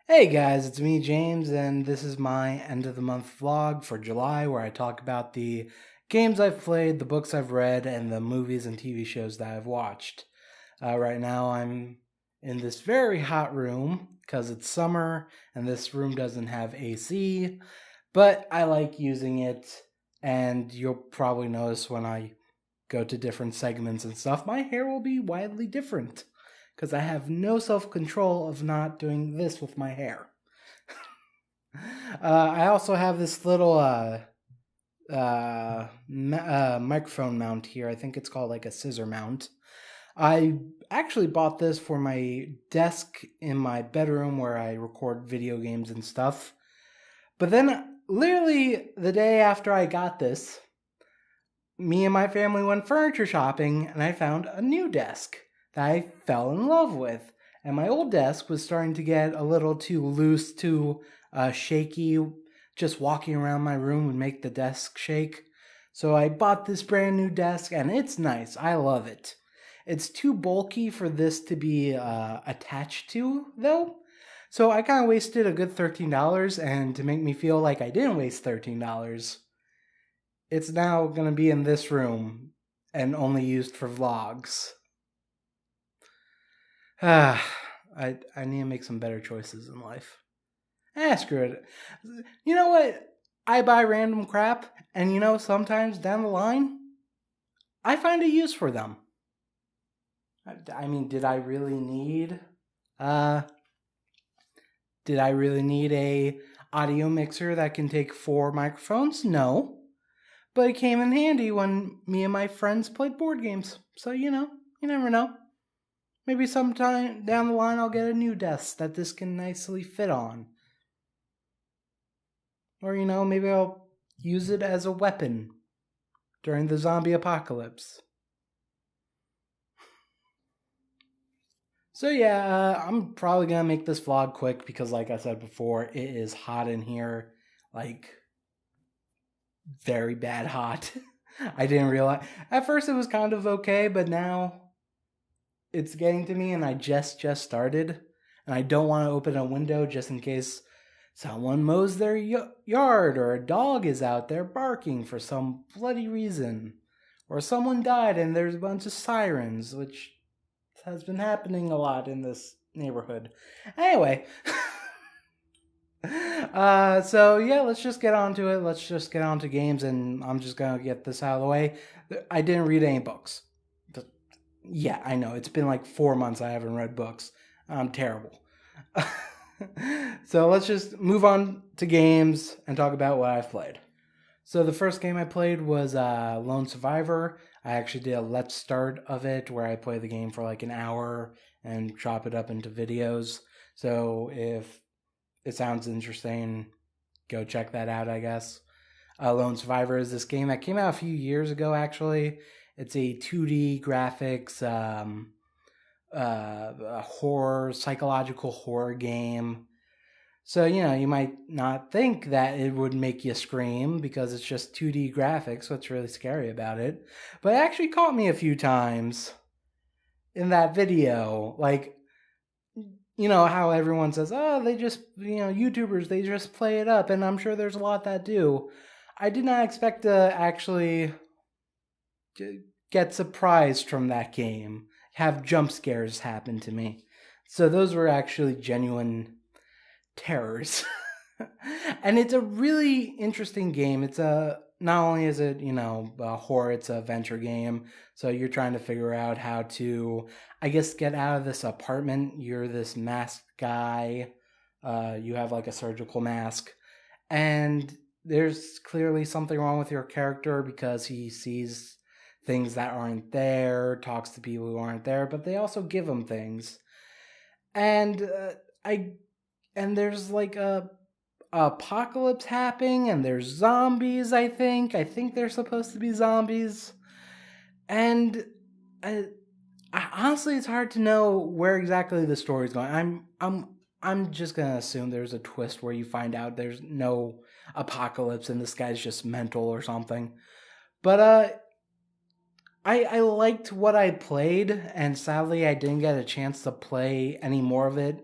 Hey guys, it's me, James, and this is my end of the month vlog for July where I talk about the games I've played, the books I've read, and the movies and TV shows that I've watched. Right now, I'm in this very hot room because it's summer and this room doesn't have AC, but I like using it, and you'll probably notice when I go to different segments and stuff, my hair will be wildly different because I have no self control of not doing this with my hair. I also have this little microphone mount here. I think it's called like a scissor mount. I actually bought this for my desk in my bedroom where I record video games and stuff. But then, literally the day after I got this, me and my family went furniture shopping and I found a new desk that I fell in love with. And my old desk was starting to get a little too loose, too shaky. Just walking around my room would make the desk shake. So I bought this brand new desk and it's nice. I love it. It's too bulky for this to be attached to, though. So I kind of wasted a good $13, and to make me feel like I didn't waste $13, it's now going to be in this room and only used for vlogs. I need to make some better choices in life. Screw it. You know what? I buy random crap, and sometimes down the line, I find a use for them. I mean, did I really need a audio mixer that can take 4 microphones? No. But it came in handy when me and my friends played board games. So, you never know. Maybe sometime down the line I'll get a new desk that this can nicely fit on. Or, maybe I'll use it as a weapon during the zombie apocalypse. So yeah, I'm probably gonna make this vlog quick because like I said before, it is hot in here. Like, very bad hot. I didn't realize. At first it was kind of okay, but now it's getting to me and I just started. And I don't want to open a window just in case someone mows their yard or a dog is out there barking for some bloody reason. Or someone died and there's a bunch of sirens, which has been happening a lot in this neighborhood. Anyway. So yeah, let's just get on to it. Let's just get on to games, and I'm just gonna get this out of the way. I didn't read any books. Yeah, I know. It's been like 4 months I haven't read books. I'm terrible. So let's just move on to games and talk about what I've played. So the first game I played was Lone Survivor. I actually did a Let's Start of it where I play the game for like an hour and chop it up into videos. So if it sounds interesting, go check that out, I guess. Lone Survivor is this game that came out a few years ago, actually. It's a 2D graphics, a horror, psychological horror game. So, you might not think that it would make you scream because it's just 2D graphics. What's really scary about it? But it actually caught me a few times in that video. Like, how everyone says, oh, they just, YouTubers, they just play it up. And I'm sure there's a lot that do. I did not expect to actually get surprised from that game, have jump scares happen to me. So those were actually genuine terrors. And it's a really interesting game. It's not only is it, a horror, it's a adventure game. So you're trying to figure out how to, I guess, get out of this apartment. You're this masked guy. You have like a surgical mask. And there's clearly something wrong with your character because he sees things that aren't there, talks to people who aren't there, but they also give him things. And and there's like a apocalypse happening, and there's zombies. I think they're supposed to be zombies, and honestly, it's hard to know where exactly the story's going. I'm just gonna assume there's a twist where you find out there's no apocalypse and this guy's just mental or something. But I liked what I played, and sadly I didn't get a chance to play any more of it,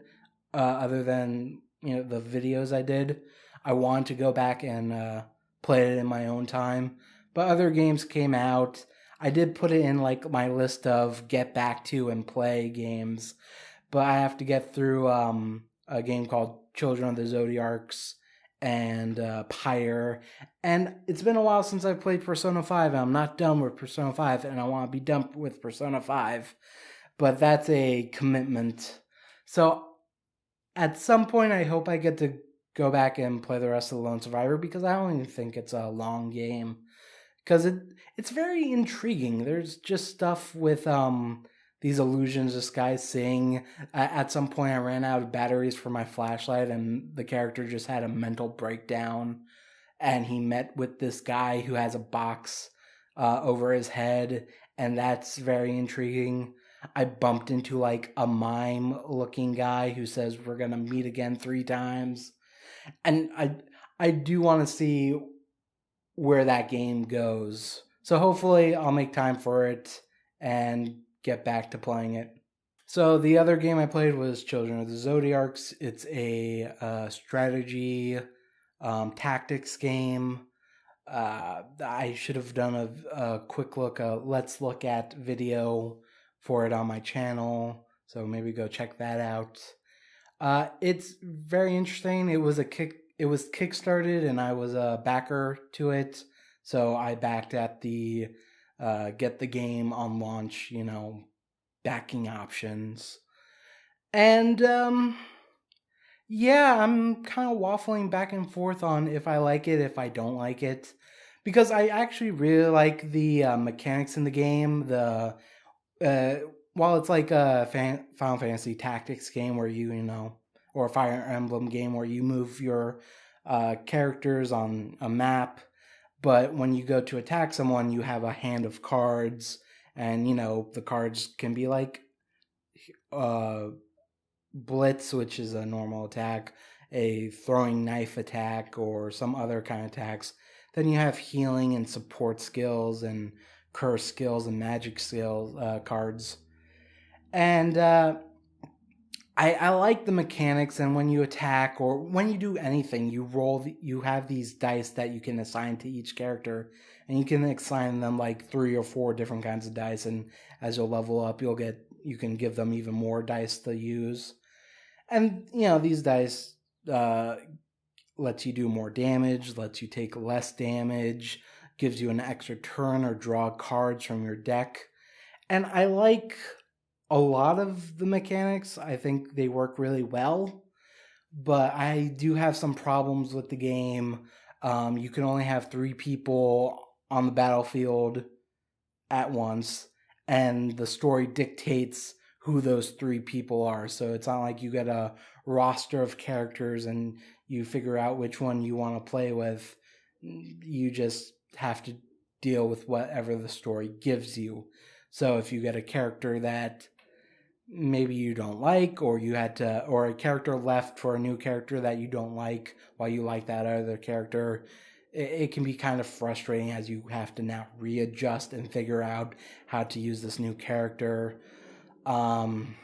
other than the videos I did. I wanted to go back and play it in my own time, but other games came out. I did put it in like my list of get back to and play games, but I have to get through a game called Children of the Zodiacs and Pyre. And it's been a while since I've played Persona 5. And I'm not done with Persona 5, and I want to be done with Persona 5. But that's a commitment. So at some point, I hope I get to go back and play the rest of the Lone Survivor, because I don't even think it's a long game. Because it's very intriguing. There's just stuff with these illusions this guy's seeing. At some point, I ran out of batteries for my flashlight, and the character just had a mental breakdown. And he met with this guy who has a box over his head, and that's very intriguing. I bumped into like a mime looking guy who says we're gonna meet again 3 times. And I do want to see where that game goes. So hopefully I'll make time for it and get back to playing it. So the other game I played was Children of the Zodiacs. It's a strategy tactics game. I should have done a quick look, let's look at video for it on my channel. So maybe go check that out. It's very interesting. It was kickstarted, and I was a backer to it. So I backed at the get the game on launch, backing options. And yeah, I'm kind of waffling back and forth on if I like it, if I don't like it, because I actually really like the mechanics in the game. While it's like a Final Fantasy Tactics game where or a Fire Emblem game where you move your characters on a map, but when you go to attack someone, you have a hand of cards, and the cards can be like Blitz, which is a normal attack, a throwing knife attack, or some other kind of attacks. Then you have healing and support skills and curse skills and magic skills cards. And I like the mechanics, and when you attack or when you do anything, you have these dice that you can assign to each character, and you can assign them like 3 or 4 different kinds of dice, and as you'll level up, you can give them even more dice to use. And these dice lets you do more damage, lets you take less damage, gives you an extra turn or draw cards from your deck. And I like a lot of the mechanics. I think they work really well, but I do have some problems with the game. You can only have 3 people on the battlefield at once, and the story dictates who those 3 people are. So it's not like you get a roster of characters and you figure out which one you want to play with. You just have to deal with whatever the story gives you. So if you get a character that maybe you don't like, or a character left for a new character that you don't like while you like that other character, it can be kind of frustrating, as you have to now readjust and figure out how to use this new character. And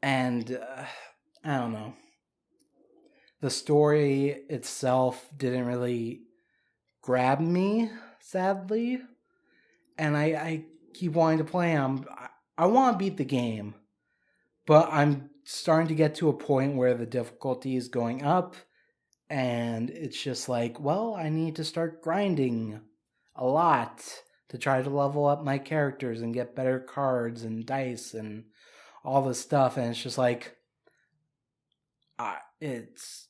I don't know. The story itself didn't really grab me, sadly. And I keep wanting to play them. I want to beat the game, but I'm starting to get to a point where the difficulty is going up, and it's just like, well, I need to start grinding a lot to try to level up my characters and get better cards and dice and all this stuff. And it's just like, if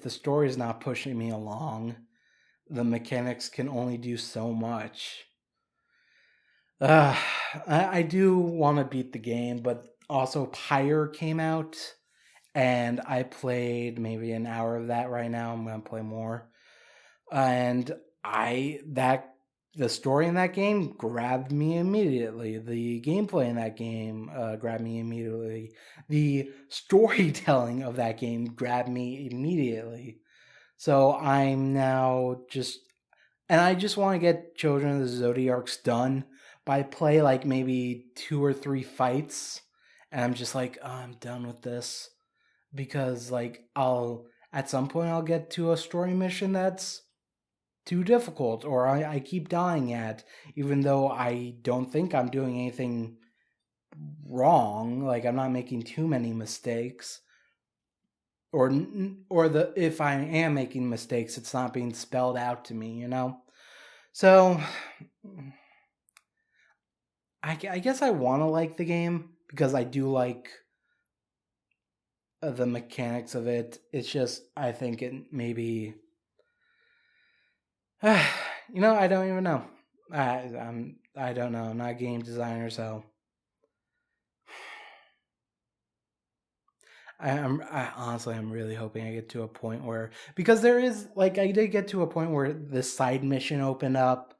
the story is not pushing me along, the mechanics can only do so much. I do want to beat the game, but also Pyre came out, and I played maybe an hour of that right now. I'm going to play more. And the story in that game grabbed me immediately. The gameplay in that game grabbed me immediately. The storytelling of that game grabbed me immediately. So I'm now I just want to get Children of the Zodiacs done. But I play like maybe 2 or 3 fights, and I'm just like, oh, I'm done with this. because like I'll at some point I'll get to a story mission that's too difficult, or I keep dying at, even though I don't think I'm doing anything wrong, like I'm not making too many mistakes, or the if I am making mistakes, it's not being spelled out to me, you know. So I guess I want to like the game because I do like the mechanics of it. It's just I think it maybe I don't even know. I don't know. I'm not a game designer, so I'm really hoping I get to a point where, because there is like I did get to a point where this side mission opened up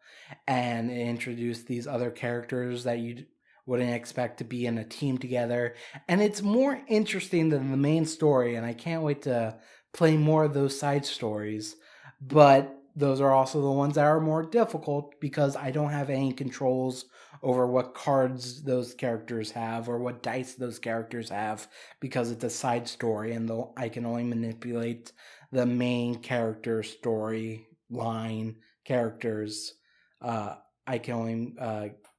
and it introduced these other characters that you wouldn't expect to be in a team together, and it's more interesting than the main story, and I can't wait to play more of those side stories. But those are also the ones that are more difficult because I don't have any controls over what cards those characters have or what dice those characters have, because it's a side story and I can only manipulate the main character story line characters. I can only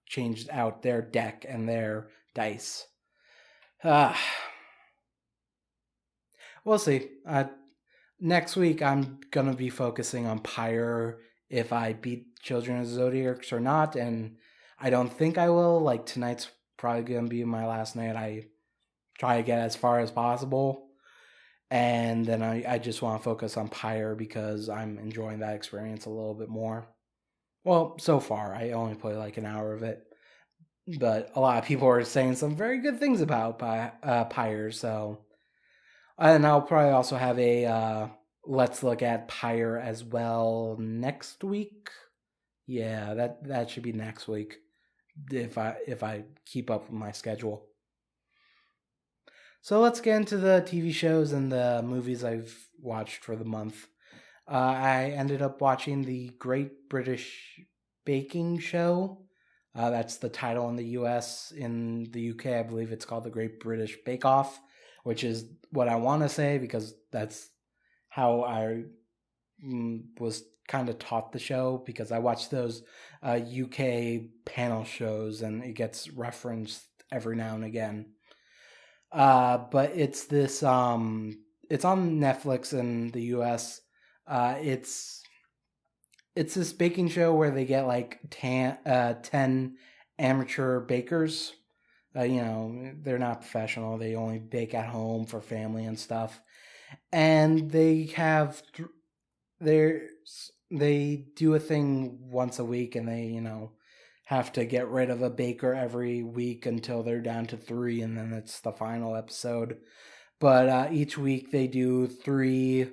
change out their deck and their dice. Uh, we'll see. Next week, I'm gonna be focusing on Pyre, if I beat Children of Zodiacs or not, and I don't think I will. Like tonight's probably gonna be my last night. I try to get as far as possible, and then I just want to focus on Pyre because I'm enjoying that experience a little bit more. Well, so far I only play like an hour of it, but a lot of people are saying some very good things about Pyre. So, and I'll probably also have a let's look at Pyre as well next week. Yeah, that should be next week if I keep up with my schedule. So let's get into the TV shows and the movies I've watched for the month. I ended up watching the Great British Baking Show. That's the title in the US. In the UK, I believe it's called the Great British Bake Off, which is what I want to say because that's how I was kind of taught the show, because I watched those UK panel shows and it gets referenced every now and again. But it's this it's on Netflix in the US. It's this baking show where they get like 10 amateur bakers. They're not professional. They only bake at home for family and stuff. And they do a thing once a week, and they, have to get rid of a baker every week until they're down to 3, and then it's the final episode. But each week they do 3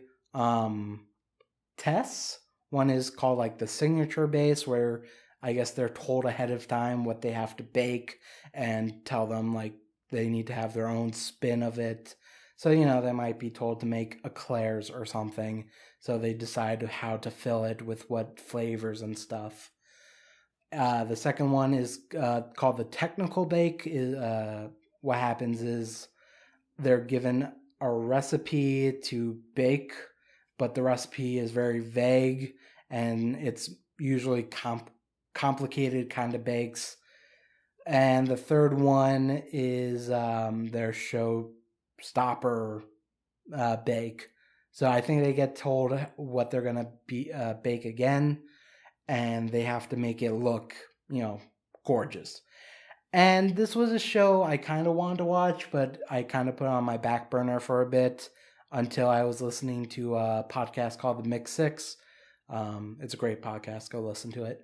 tests. One is called like the signature base, where I guess they're told ahead of time what they have to bake and tell them like they need to have their own spin of it. So, they might be told to make eclairs or something. So they decide how to fill it with what flavors and stuff. The second one is called the technical bake. What happens is they're given a recipe to bake, but the recipe is very vague, and it's usually complicated kind of bakes. And the third one is their showstopper bake. So I think they get told what they're gonna bake again, and they have to make it look, gorgeous. And this was a show I kind of wanted to watch, but I kind of put it on my back burner for a bit until I was listening to a podcast called The Mix Six. It's a great podcast. Go listen to it.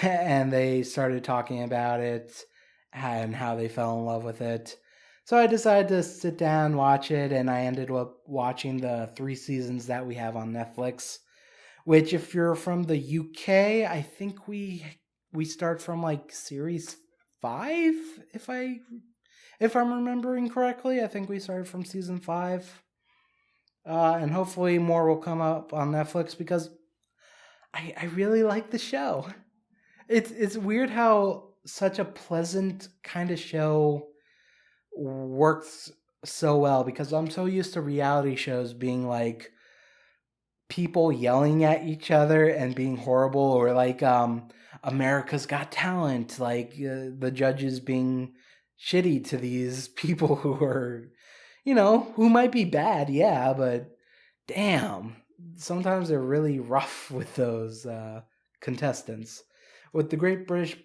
And they started talking about it and how they fell in love with it. So I decided to sit down and watch it, and I ended up watching the 3 seasons that we have on Netflix, which if you're from the UK, I think we start from like series 5, if I'm remembering correctly. I think we started from season 5. And hopefully more will come up on Netflix because I really like the show. It's weird how such a pleasant kind of show works so well because I'm so used to reality shows being like people yelling at each other and being horrible, or like America's Got Talent, like the judges being shitty to these people who are, who might be bad, yeah, but damn, sometimes they're really rough with those contestants. With the Great British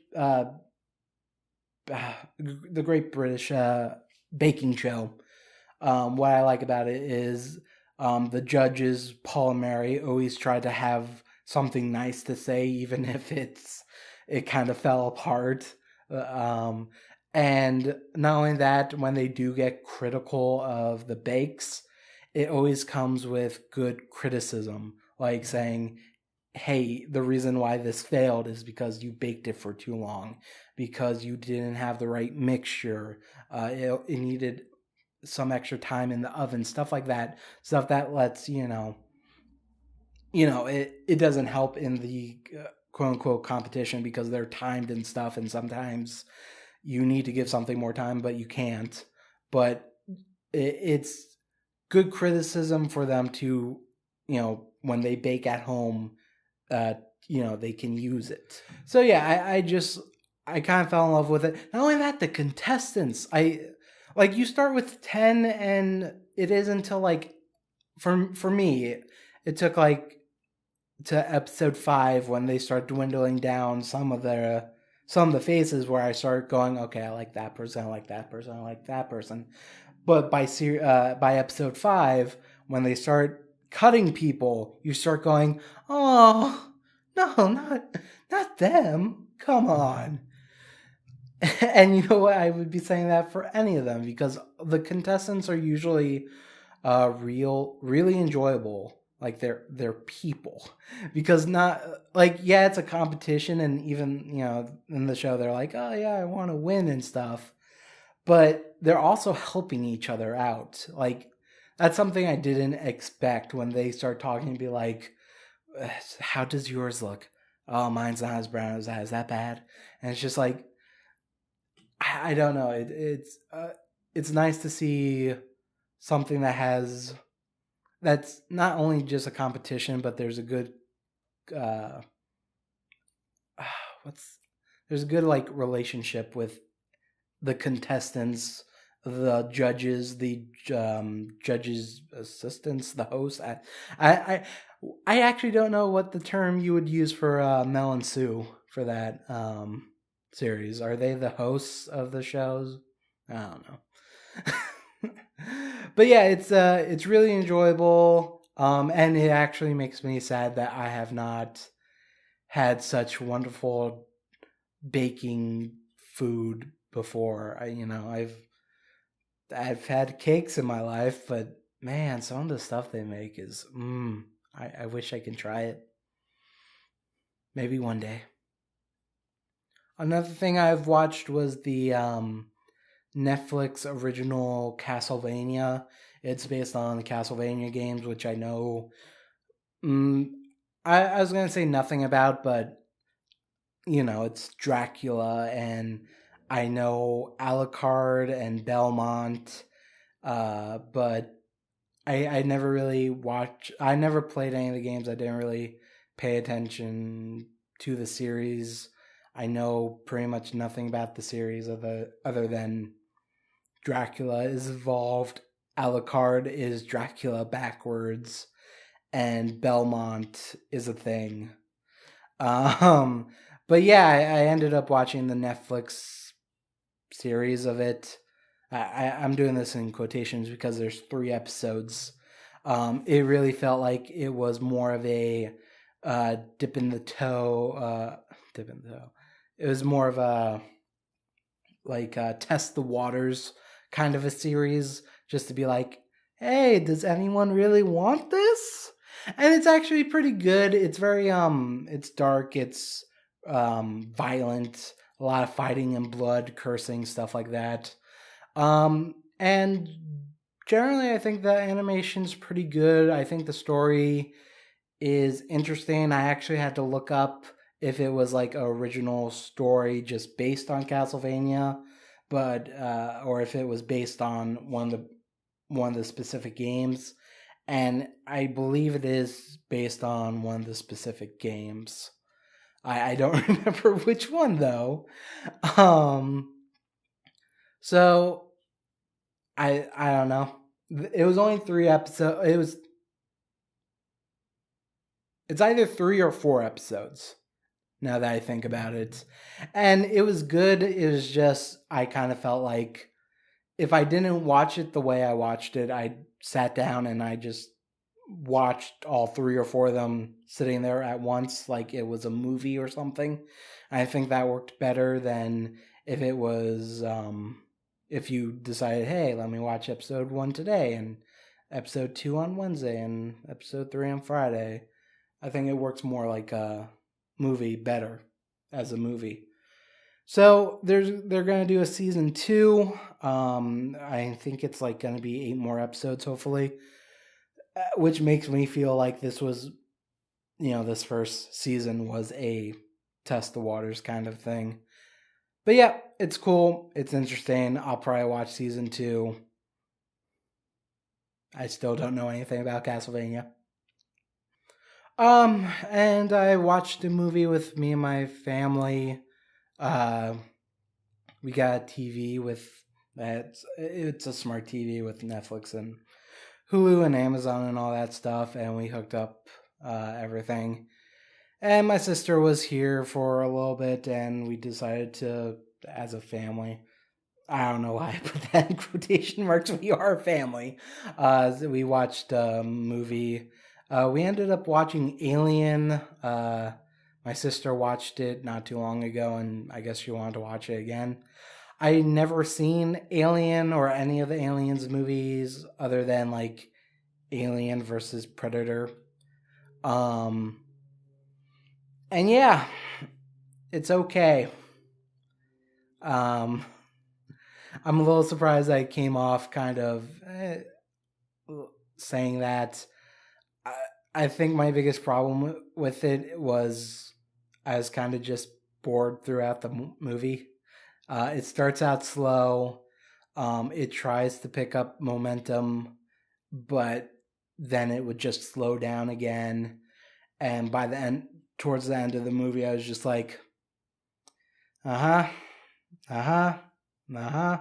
Baking Show, what I like about it is the judges, Paul and Mary, always try to have something nice to say, even if it kind of fell apart. Um, and not only that, when they do get critical of the bakes, it always comes with good criticism, like saying, hey, the reason why this failed is because you baked it for too long, because you didn't have the right mixture. It needed some extra time in the oven, stuff like that. Stuff that lets, it doesn't help in the quote unquote competition because they're timed and stuff. And sometimes you need to give something more time, but you can't. But it's good criticism for them to, when they bake at home, uh, they can use it. So yeah, I kind of fell in love with it. Not only that, the contestants, like you start with 10 and it is until like for me, it took like to episode 5 when they start dwindling down some of the faces where I start going, okay, I like that person, I like that person, I like that person. But by episode 5, when they start cutting people, you start going, oh no, not them. Come on. And you know what? I would be saying that for any of them because the contestants are usually really enjoyable. Like they're people, because not like, yeah, it's a competition, and even in the show they're like, oh yeah, I want to win and stuff, but they're also helping each other out. Like that's something I didn't expect when they start talking and be like, how does yours look? Oh, mine's not as brown as that. Is that bad? And it's just like, I don't know. It's nice to see something that's not only just a competition, but there's a good uh, what's there's a good like relationship with the contestants, the judges, the judges' assistants, the host. I I actually don't know what the term you would use for Mel and Sue for that series. Are they the hosts of the shows? I don't know. But yeah, it's really enjoyable. And it actually makes me sad that I have not had such wonderful baking food before. I've had cakes in my life, but man, some of the stuff they make is I wish I can try it. Maybe one day. Another thing I've watched was the Netflix original Castlevania. It's based on the Castlevania games, which I know. Mm, I was gonna say nothing about, but it's Dracula, and I know Alucard and Belmont, but I never really watched. I never played any of the games. I didn't really pay attention to the series. I know pretty much nothing about the series other than Dracula is evolved, Alucard is Dracula backwards, and Belmont is a thing. Um, but yeah, I ended up watching the Netflix series of it. I'm doing this in quotations because there's 3 episodes. It really felt like it was more of a dip in the toe. Dip in the toe. It was more of a like test the waters kind of a series, just to be like, hey, does anyone really want this? And it's actually pretty good. It's very it's dark, it's violent, a lot of fighting and blood, cursing, stuff like that. And generally I think the animation's pretty good. I think the story is interesting. I actually had to look up if it was like an original story just based on Castlevania, but or if it was based on one of the one of the specific games, and I believe it is based on one of the specific games. I don't remember which one though. Um, so I don't know. It was only 3 episodes. It's either 3 or 4 episodes. Now that I think about it, and it was good. It was just I kind of felt like if I didn't watch it the way I watched it, I sat down and I just watched all 3 or 4 of them sitting there at once, like it was a movie or something. I think that worked better than if it was if you decided, hey, let me watch episode 1 today and episode 2 on Wednesday and episode 3 on Friday. I think it works more like a movie better as a movie. So they're gonna do a season 2. I think it's like gonna be 8 more episodes, hopefully, which makes me feel like this was, this first season was a test the waters kind of thing. But yeah, it's cool. It's interesting. I'll probably watch season 2. I still don't know anything about Castlevania. And I watched a movie with me and my family. Uh, we got a TV with that. It's a smart TV with Netflix and Hulu and Amazon and all that stuff, and we hooked up everything. And my sister was here for a little bit, and we decided to, as a family, I don't know why I put that in quotation marks. We are a family. We watched a movie. We ended up watching Alien. My sister watched it not too long ago, and I guess she wanted to watch it again. I never seen Alien or any of the Aliens movies other than like Alien versus Predator. Um, and yeah, it's okay. Um, I'm a little surprised I came off kind of saying that. I, I think my biggest problem with it was I was kind of just bored throughout the movie. It starts out slow. It tries to pick up momentum, but then it would just slow down again. And by the end, towards the end of the movie, I was just like, uh huh, uh huh, uh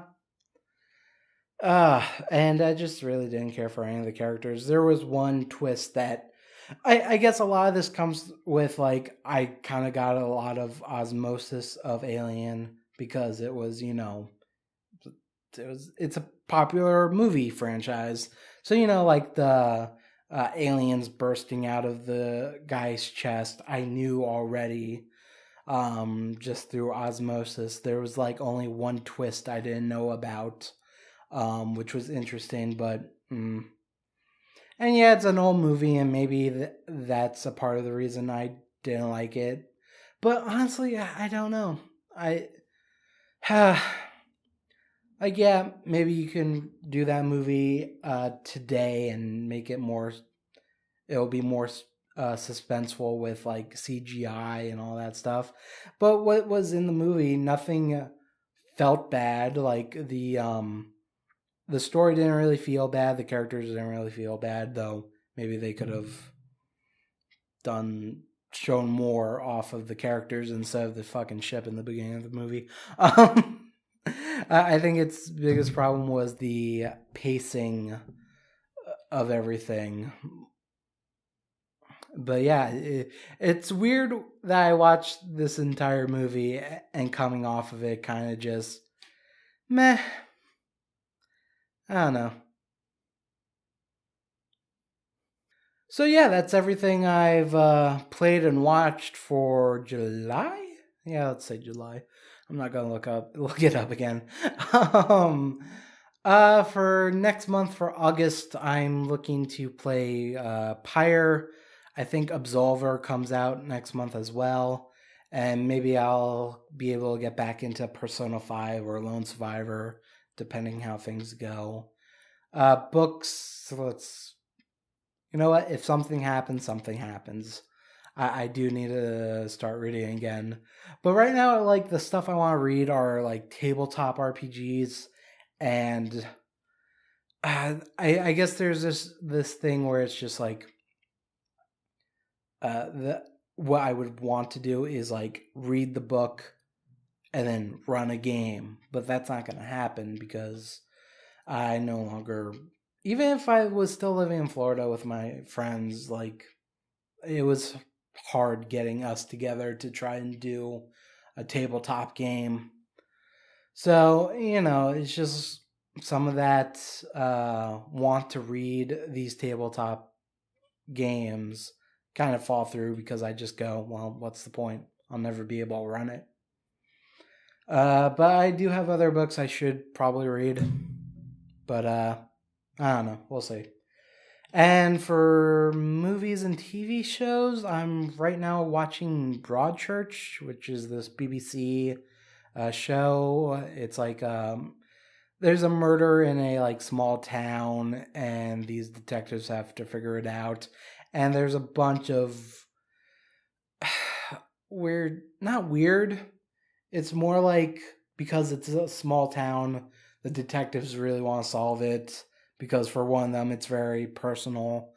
huh. And I just really didn't care for any of the characters. There was one twist that I guess a lot of this comes with like I kind of got a lot of osmosis of Alien because it was, it's a popular movie franchise. So like the aliens bursting out of the guy's chest, I knew already just through osmosis. There was like only one twist I didn't know about, which was interesting, but and yeah, it's an old movie, and maybe that's a part of the reason I didn't like it. But honestly, I don't know. I like, yeah, maybe you can do that movie today and make it more. It'll be more suspenseful with like CGI and all that stuff. But what was in the movie, nothing felt bad. Like the story didn't really feel bad. The characters didn't really feel bad, though. Maybe they could have shown more off of the characters instead of the fucking ship in the beginning of the movie. I think its biggest problem was the pacing of everything. But yeah, it's weird that I watched this entire movie and coming off of it kind of just meh. I don't know. So yeah, that's everything I've played and watched for July. Yeah, let's say July. I'm not gonna look it up again. um, for next month for August, I'm looking to play Pyre. I think Absolver comes out next month as well, and maybe I'll be able to get back into Persona 5 or Lone Survivor, depending how things go. Books. You know what? If something happens, something happens. I do need to start reading again. But right now, like the stuff I want to read are like tabletop RPGs, and I guess there's this thing where it's just like the what I would want to do is like read the book and then run a game, but that's not going to happen because I no longer, even if I was still living in Florida with my friends, like it was hard getting us together to try and do a tabletop game. So, it's just some of that want to read these tabletop games kind of fall through because I just go, well, what's the point? I'll never be able to run it. But I do have other books I should probably read. But I don't know. We'll see. And for movies and TV shows, I'm right now watching Broadchurch, which is this BBC show. It's like there's a murder in a like small town, and these detectives have to figure it out. And there's a bunch of weird, not weird. It's more like because it's a small town, the detectives really want to solve it because for one of them, it's very personal.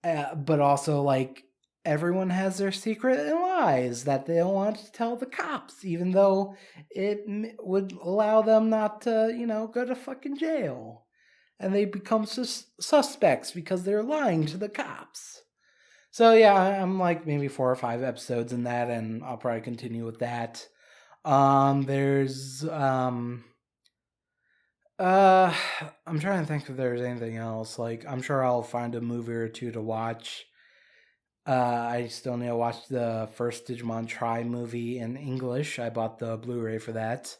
But also, like, everyone has their secret and lies that they don't want to tell the cops, even though it would allow them not to, go to fucking jail. And they become suspects because they're lying to the cops. So, yeah, I'm like maybe 4 or 5 episodes in that, and I'll probably continue with that. There's I'm trying to think if there's anything else. Like, I'm sure I'll find a movie or two to watch. I still need to watch the first Digimon Try movie in English. I bought the Blu-ray for that.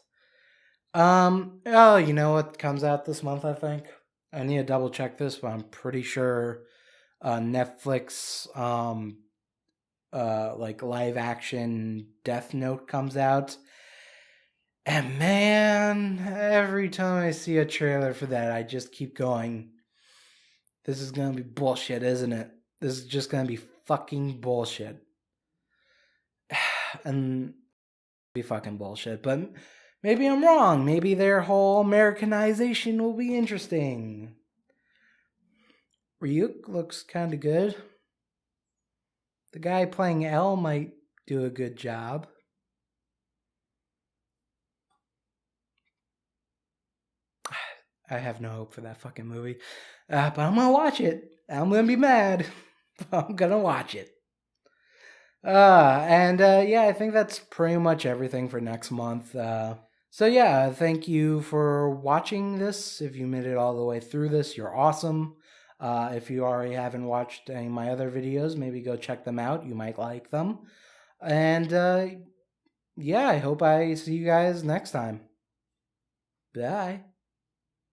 Oh, you know what comes out this month, I think? I need to double check this, but I'm pretty sure Netflix like live action Death Note comes out. And man, every time I see a trailer for that, I just keep going, this is gonna be bullshit, isn't it? This is just gonna be fucking bullshit. And be fucking bullshit, but maybe I'm wrong. Maybe their whole Americanization will be interesting. Ryuk looks kind of good. The guy playing L might do a good job. I have no hope for that fucking movie. But I'm gonna watch it. I'm gonna be mad. But I'm gonna watch it. Yeah, I think that's pretty much everything for next month. So yeah, thank you for watching this. If you made it all the way through this, you're awesome. If you already haven't watched any of my other videos, maybe go check them out. You might like them. And yeah, I hope I see you guys next time. Bye.